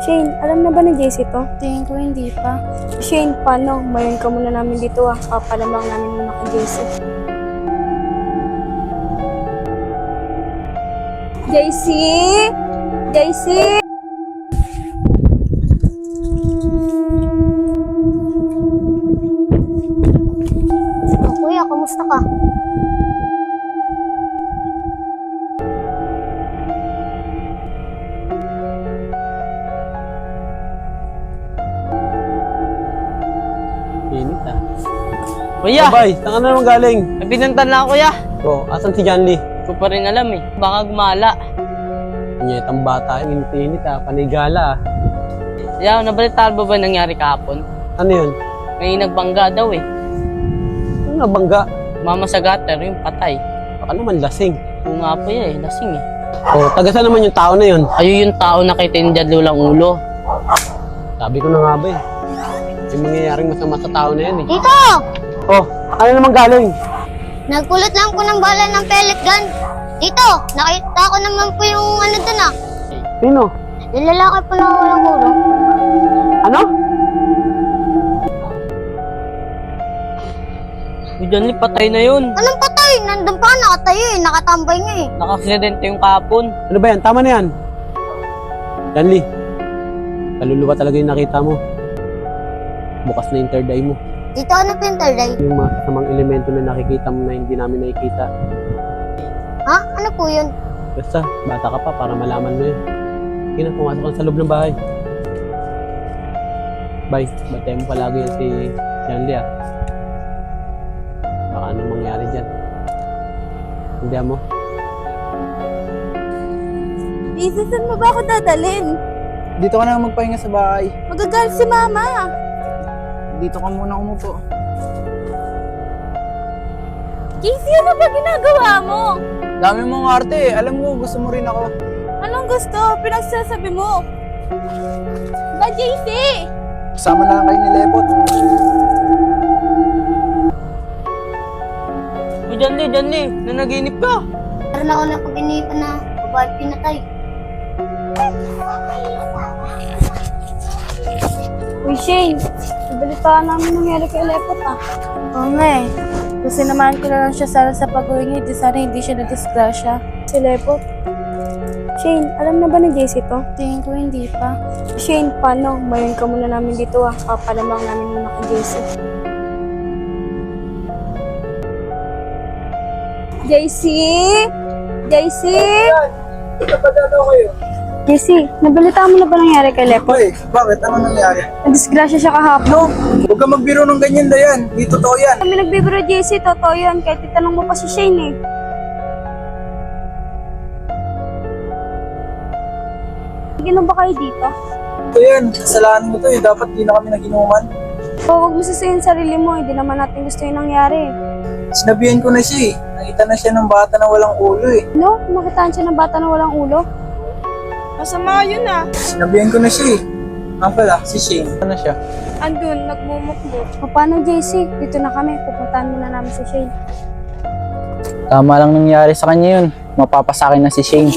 Shane, alam na ba ni JC to? Tingin ko hindi pa. Shane, paano? Mayon ka muna namin dito Papalamang namin muna kay JC. JC! JC! Kuya, kamusta ka? Init ah. Kuya, Abay, saan ka na naman galing? pinuntan na ako kuya. Oh, asan si John Lee? Ko pa rin alam eh. Baka gumala. Nyetang bata, init ah, panigala ah. Yaw, nabalitaan mo ba nangyari kahapon? Ano yun? May nagbangga daw eh. Ano nabangga? Mama sa gutter, yung patay. Baka naman lasing. Oo nga po yan eh, lasing eh. Oh, taga saan naman yung tao na yun? Ayun yung tao na kay Tinjad Lulang Ulo. Sabi ko na nga ba eh. Yung mangyayaring masama sa tao na yan eh. Tito! Oh, saan ka na naman galing? Nagpulot lang po ng bala ng pellet gun. Tito, nakita ko naman po yung ano dun ah. Sino? Yung lalaki po na walang ulo. Ano? Si John Lee, patay na yun. Anong patay? Nandun pa, nakatayo eh. Nakatambay nga eh. Naka-aksidente yung kahapon. Ano ba yan? Tama na yan. John Lee, kaluluwa talaga yung nakita mo. Bukas na yung third eye mo. Tito, ano po yung third eye? Yung mga kasamang elemento na nakikita mo na hindi namin nakikita. Ha? Ano po yun? Basta, bata ka pa para malaman mo yun. Sige na, pumasok ka sa loob ng bahay. Bye, batayin mo palagi yan si John Lee ah. Baka anong mangyari dyan. Hindi mo? JC, saan mo ba ako dadalhin? Dito ka na magpahinga sa bahay. Magagalit si Mama. Dito ka muna umupo. JC, ano ba ginagawa mo? Dami mong arte eh. Alam mo, gusto mo rin ako. Anong gusto? Pinagsasabi mo. Ba, JC? Kasama na lang kayo ni Lepot. O John Lee, nanaginip ka. Meron ako na pag-inipan na babae pinatay. Uy, Shane. Nabalitaan namin nangyari kay Lepot Oo nga eh. Kasi naman ko na lang siya sana sa pag-uwi niya. Di sana hindi siya na-disgrasya. Si Lepot. Shane, alam na ba ni JC to? Tingin ko hindi pa. Shane, paano? Mayon ka muna namin dito Papalamang namin muna kay JC. JC! JC! Napadalo kayo. JC, nabalitaan mo na ba nangyari kay Lepot? Hoy, bakit? Ano nangyari? Nadisgrasya siya kahapon. No, huwag ka magbiro ng ganyan, Dayan. Di totoo yan. Kami nagbibiro JC, totoo yun. Kahit itanong mo pa si Shane eh. Ginom ba kayo dito? Ito yan, kasalanan mo to eh. Dapat di na kami naginuman. O, huwag mo sisihin sarili mo. Hindi naman natin gusto yung nangyari. Sinabihan ko na siya eh. Nakita na siya ng bata na walang ulo eh. No? Nakitaan siya ng bata na walang ulo? Masama yun Sinabihan ko na siya eh. Pala, si Shane. Ano siya? Andun, nagmumukmuk. O, paano JC? Dito na kami. Pupuntahan muna namin si Shane. Tama lang nangyari sa kanya yun. Mapapasakin na si Shane.